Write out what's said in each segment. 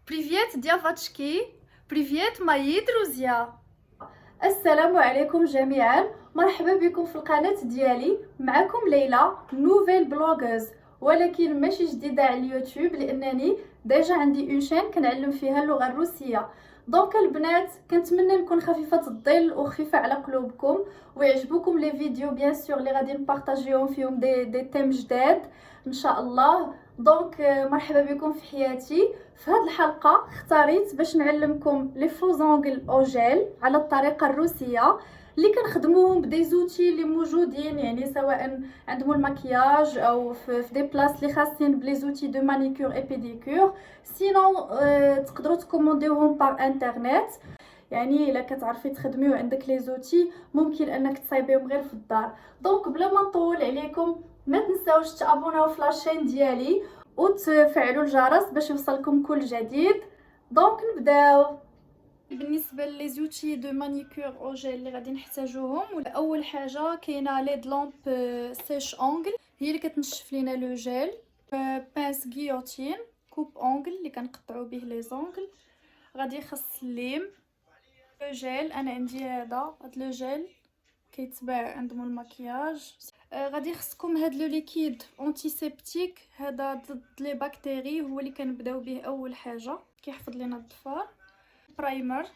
Привет, девочки! Привет, мои друзья! السلام عليكم جميعا. مرحبا بكم في القناة ديالي. معكم ليلى نوفيل بلوغوز، ولكن ماشي جديدة على اليوتيوب لانني ديجا عندي اون شين كنعلم فيها اللغة الروسية. دونك البنات كنتمنى نكون خفيفة الظل وخفيفة على قلوبكم ويعجبوكم لي فيديو بيان سور اللي غادي نبارطاجيهم فيهم دي تيم جداد ان شاء الله. دونك مرحبا بكم في حياتي. في هذه الحلقه اختاريت باش نعلمكم لي فوزونغل او جيل على الطريقه الروسيه اللي كنخدموهم بدي زوتي اللي موجودين، يعني سواء عندهم المكياج او في دي بلاص اللي خاصين بلي زوتي دو مانيكور اي بيديكور. سينو تقدروا تكومونديوهم بار انترنت، يعني الا كتعرفي تخدمي وعندك لي زوتي ممكن انك تصايبيهم غير في الدار. دونك بلا ما نطول عليكم ما تنساوش تابوناو في لاشين ديالي وتفعلوا الجرس باش يوصلكم كل جديد. دونك نبداو. بالنسبه لي زوتي دو مانيكور او جيل اللي غادي نحتاجوهم، اول حاجه كاينه ليد لامب سيش اونغل هي اللي كتنشف لينا لو جيل، بانس غيوتين كوب اونغل اللي كنقطعوا به لي زونغل، غادي يخص الليم، لو جيل انا عندي هذا لو جيل كيتباع عندهم المكياج. غادي يخصكم هاد لو ليكيد اونتيسيبتيك، هذا ضد لي بكتيري، هو اللي كنبداو به اول حاجه، كيحفظ لنا الظفار. برايمر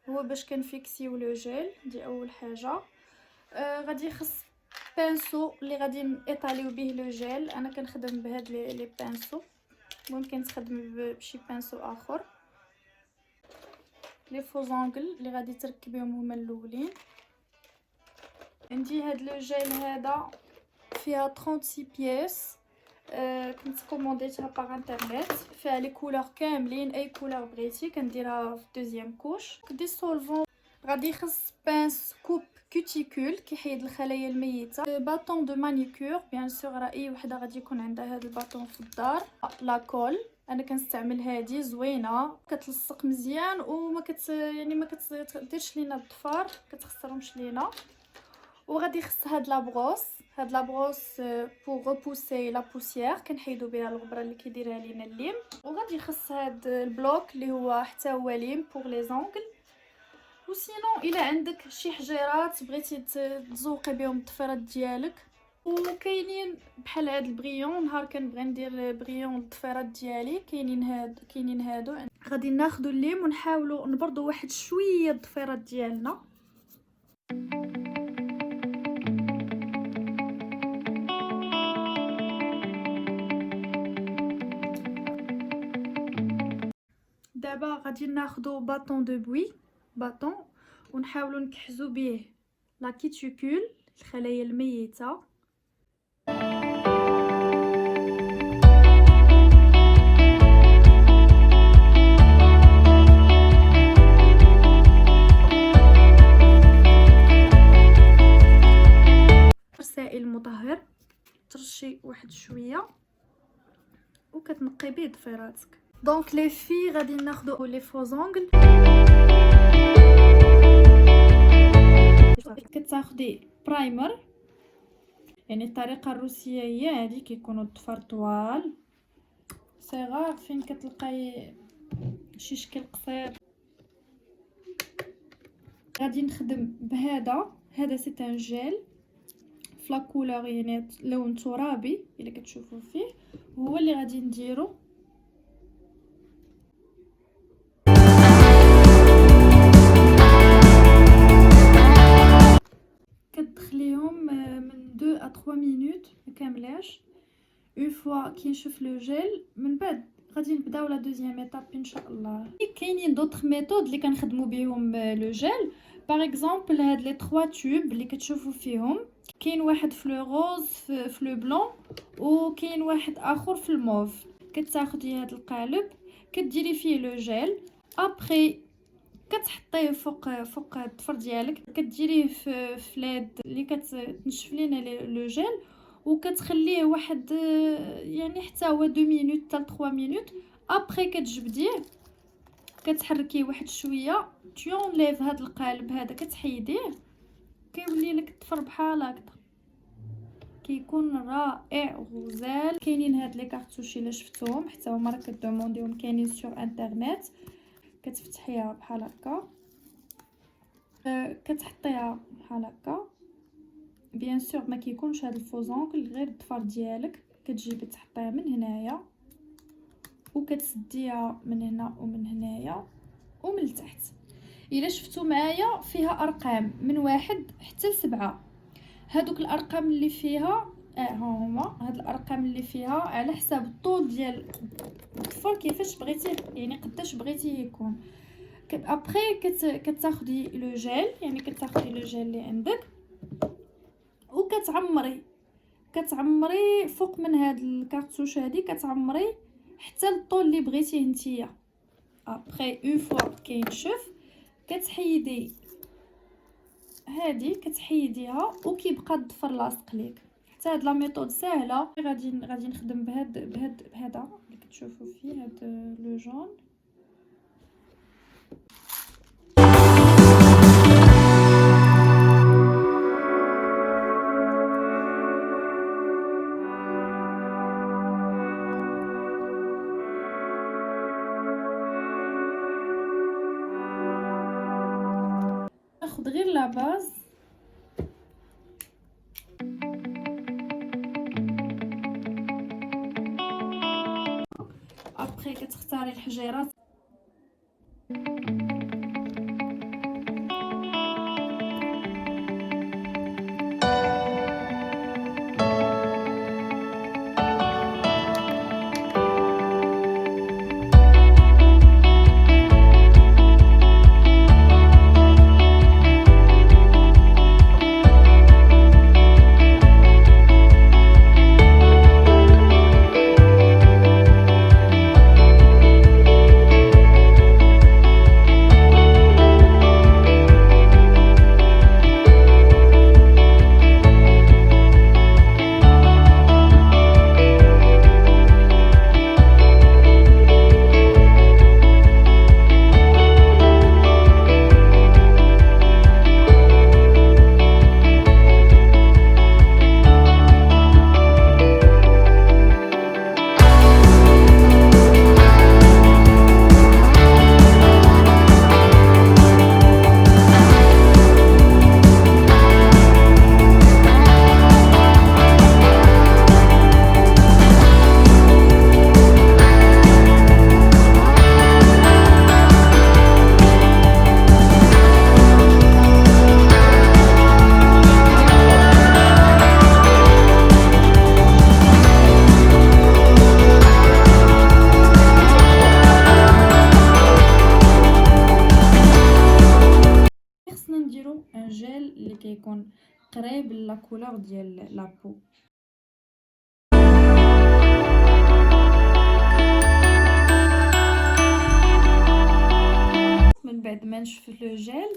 هو باش كنفيكسيو لو جيل، دي اول حاجه. غادي يخص بانسو اللي غادي نيطاليو به لو جيل، انا كنخدم بهاد لي بانسو، ممكن تخدمي بشي بانسو اخر. لي فوزونغل اللي غادي تركبيهم هما الاولين. عندي هاد لو جيل هذا فيها 36 بياس، كنت كومونديتها باغ انترنت، فيها لي كولور كاملين، اي كولور بغيتي كنديرها في دوزيام كوش. دي سولفون غادي يخص بانس كوب كوتيكول كيحيد الخلايا الميته، باطون دو مانيكور بيان سور، راه اي وحده غادي يكون عندها هذا الباطون في الدار. لاكول انا كنستعمل هذه زوينه، كتلصق مزيان وما يعني ما كتديرش لينا الضفار، كتخسرهمش لينا. وغادي يخص هاد لابغوس، هاد لابغوس بور ريبوسي لا بوسيير، كنحيدو بها الغبره اللي كيديرها لينا الليم. وغادي يخص هاد البلوك اللي هو حتى هو ليم بور لي زونغل. وسينو الا عندك شي حجيرات بغيتي تزوقي بهم الضفيرات ديالك، وكاينين بحال هاد البريون، نهار كنبغي ندير بريون للضفيرات ديالي كاينين هادو. غادي ناخذوا الليم ونحاولوا نبردوا واحد شويه الضفيرات ديالنا. دابا غادي ناخذوا باطون دو بوي، باطون، ونحاولوا نكحزوا به لا كيتيكول، الخلايا الميته. سائل مطهر ترشي واحد شويه وكتنقي به ضفيراتك. دونك لي في غادي ناخذوا لي فوزونغل، كتاخدي برايمر، يعني الطريقه الروسيه هي هذه، كيكونوا الضفار طوال صغار، فين كتلقاي شي شكل قصير. غادي نخدم هذا سي ان جيل فلا كولور، يعني لون ترابي الا كتشوفوا فيه، هو اللي غادي نديرو. كتدخليهم من 2 à 3 مينوت كاملاش. اون فوا كينشف لو جيل من بعد غادي نبداو لا دوزيام ايطاب ان شاء الله. كاينين دوطخ ميثود اللي كنخدموا بهم لو جيل، باغ اكزومبل هاد لي 3 توب اللي كتشوفوا فيهم، كاين واحد في لو روز في لو بلون، وكاين واحد اخر في الموف. كتاخدي هاد القالب كديري فيه لو جيل، ابري كتحطيه فوق الضفر ديالك، كديريه في فلاد اللي كتنشف لينا لو جيل، وكتخليه واحد يعني حتى هو 2 مينوت حتى 3 مينوت. ابري كتجبديه كتحركيه واحد شويه، تيونليف هاد القالب هذا كتحيديه، كيولي لك الضفر بحال هكذا كيكون رائع وغزال. كاينين هاد لي كارطوش الا شفتوهم حتى هما راه كدومونديهم، كاينين سور انترنت. كتفتحيها بحال هكا، كتحطيها بحال هكا. بيان سور ما كيكونش هاد الفوزونكل، غير الضفر ديالك كتجيبي تحطيها من هنايا وكتسديها من هنا ومن هنايا ومن التحت. الا شفتوا معايا فيها ارقام من 1 حتى ل7. هادوك الارقام اللي فيها هما هاد الارقام اللي فيها على حساب الطول ديال الضفر كيفاش بغيتي، يعني قداش بغيتي يكون. ابري كتاخدي لو جيل، يعني كتاخدي لو جيل اللي عندك وكتعمري فوق من هاد الكارطوش هادي، كتعمري حتى الطول اللي بغيتيه نتيا. ابري اون فوا كينشف كتحيدي هادي، كتحيديها وكيبقى الضفر لاصق ليك. حتى هاد لا ميثود ساهله. غادي نخدم بهذا اللي كتشوفوا فيه، هاد لو جون. ناخد غير لا باز. ابري كتختاري الحجيرات. نديرو ان جيل اللي كيكون قريب لا كولور ديال لابو. من بعد ما نشف لو جيل